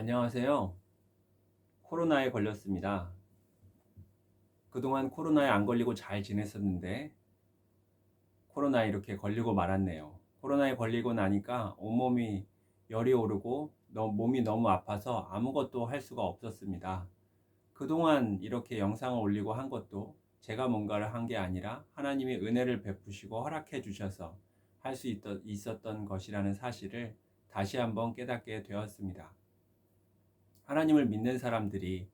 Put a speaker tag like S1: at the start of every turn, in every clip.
S1: 안녕하세요. 코로나에 걸렸습니다. 그동안 코로나에 안 걸리고 잘 지냈었는데 코로나에 이렇게 걸리고 말았네요. 코로나에 걸리고 나니까 온몸이 열이 오르고 몸이 너무 아파서 아무것도 할 수가 없었습니다. 그동안 이렇게 영상을 올리고 한 것도 제가 뭔가를 한 게 아니라 하나님이 은혜를 베푸시고 허락해 주셔서 할 수 있었던 것이라는 사실을 다시 한번 깨닫게 되었습니다. 하나님을 믿는 사람들이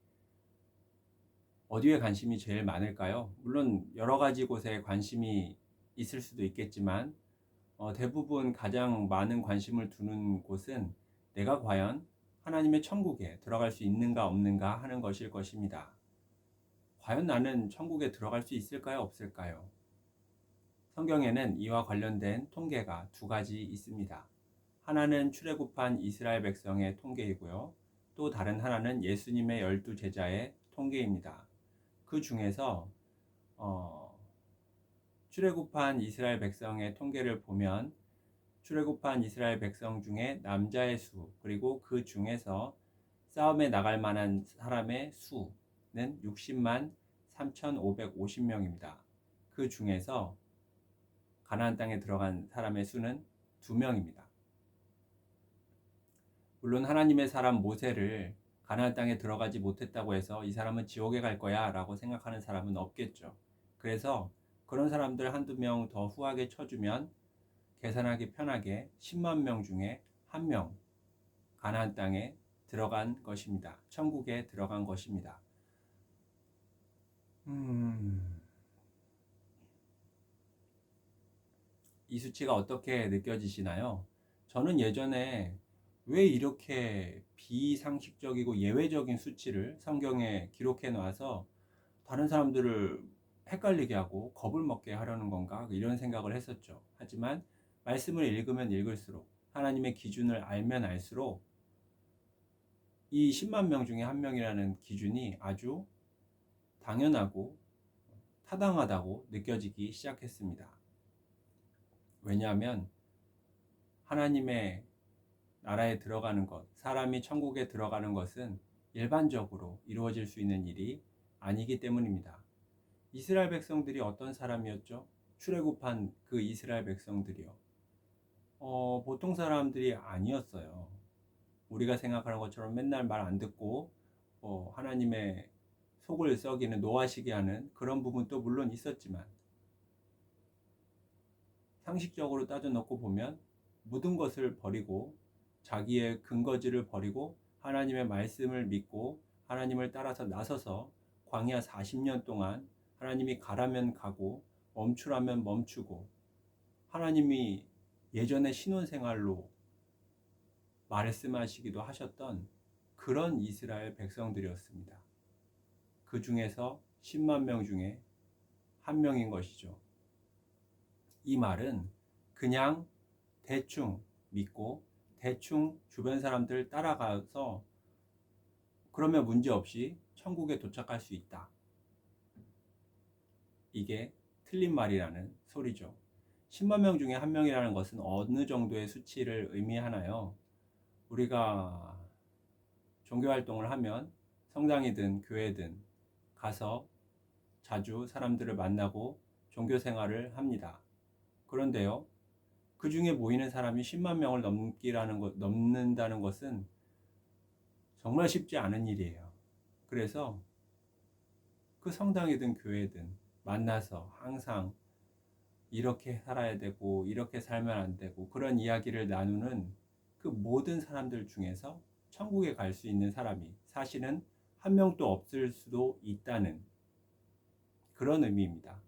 S1: 어디에 관심이 제일 많을까요? 물론 여러 가지 곳에 관심이 있을 수도 있겠지만 대부분 가장 많은 관심을 두는 곳은 내가 과연 하나님의 천국에 들어갈 수 있는가 없는가 하는 것일 것입니다. 과연 나는 천국에 들어갈 수 있을까요? 없을까요? 성경에는 이와 관련된 통계가 두 가지 있습니다. 하나는 출애굽한 이스라엘 백성의 통계이고요. 또 다른 하나는 예수님의 12 제자의 통계입니다. 그 중에서 출애굽한 이스라엘 백성의 통계를 보면 출애굽한 이스라엘 백성 중에 남자의 수 그리고 그 중에서 싸움에 나갈 만한 사람의 수는 60만 3,550명입니다. 그 중에서 가나안 땅에 들어간 사람의 수는 2명입니다. 물론 하나님의 사람 모세를 가나안 땅에 들어가지 못했다고 해서 이 사람은 지옥에 갈 거야 라고 생각하는 사람은 없겠죠. 그래서 그런 사람들 한두 명 더 후하게 쳐주면 계산하기 편하게 10만 명 중에 1명 가나안 땅에 들어간 것입니다. 천국에 들어간 것입니다. 이 수치가 어떻게 느껴지시나요? 저는 예전에 왜 이렇게 비상식적이고 예외적인 수치를 성경에 기록해 놔서 다른 사람들을 헷갈리게 하고 겁을 먹게 하려는 건가 이런 생각을 했었죠. 하지만 말씀을 읽으면 읽을수록 하나님의 기준을 알면 알수록 이 10만 명 중에 한 명이라는 기준이 아주 당연하고 타당하다고 느껴지기 시작했습니다. 왜냐하면 하나님의 나라에 들어가는 것, 사람이 천국에 들어가는 것은 일반적으로 이루어질 수 있는 일이 아니기 때문입니다. 이스라엘 백성들이 어떤 사람이었죠? 출애굽한 그 이스라엘 백성들이요. 보통 사람들이 아니었어요. 우리가 생각하는 것처럼 맨날 말 안 듣고 하나님의 속을 썩이는 노하시게 하는 그런 부분도 물론 있었지만 상식적으로 따져놓고 보면 모든 것을 버리고 자기의 근거지를 버리고 하나님의 말씀을 믿고 하나님을 따라서 나서서 광야 40년 동안 하나님이 가라면 가고 멈추라면 멈추고 하나님이 예전의 신혼생활로 말씀하시기도 하셨던 그런 이스라엘 백성들이었습니다. 그 중에서 10만 명 중에 한 명인 것이죠. 이 말은 그냥 대충 믿고 대충 주변 사람들 따라가서 그러면 문제없이 천국에 도착할 수 있다. 이게 틀린 말이라는 소리죠. 10만 명 중에 한 명이라는 것은 어느 정도의 수치를 의미하나요? 우리가 종교활동을 하면 성당이든 교회든 가서 자주 사람들을 만나고 종교생활을 합니다. 그런데요, 그 중에 모이는 사람이 10만 명을 넘는다는 것은 정말 쉽지 않은 일이에요. 그래서 그 성당이든 교회든 만나서 항상 이렇게 살아야 되고 이렇게 살면 안 되고 그런 이야기를 나누는 그 모든 사람들 중에서 천국에 갈 수 있는 사람이 사실은 한 명도 없을 수도 있다는 그런 의미입니다.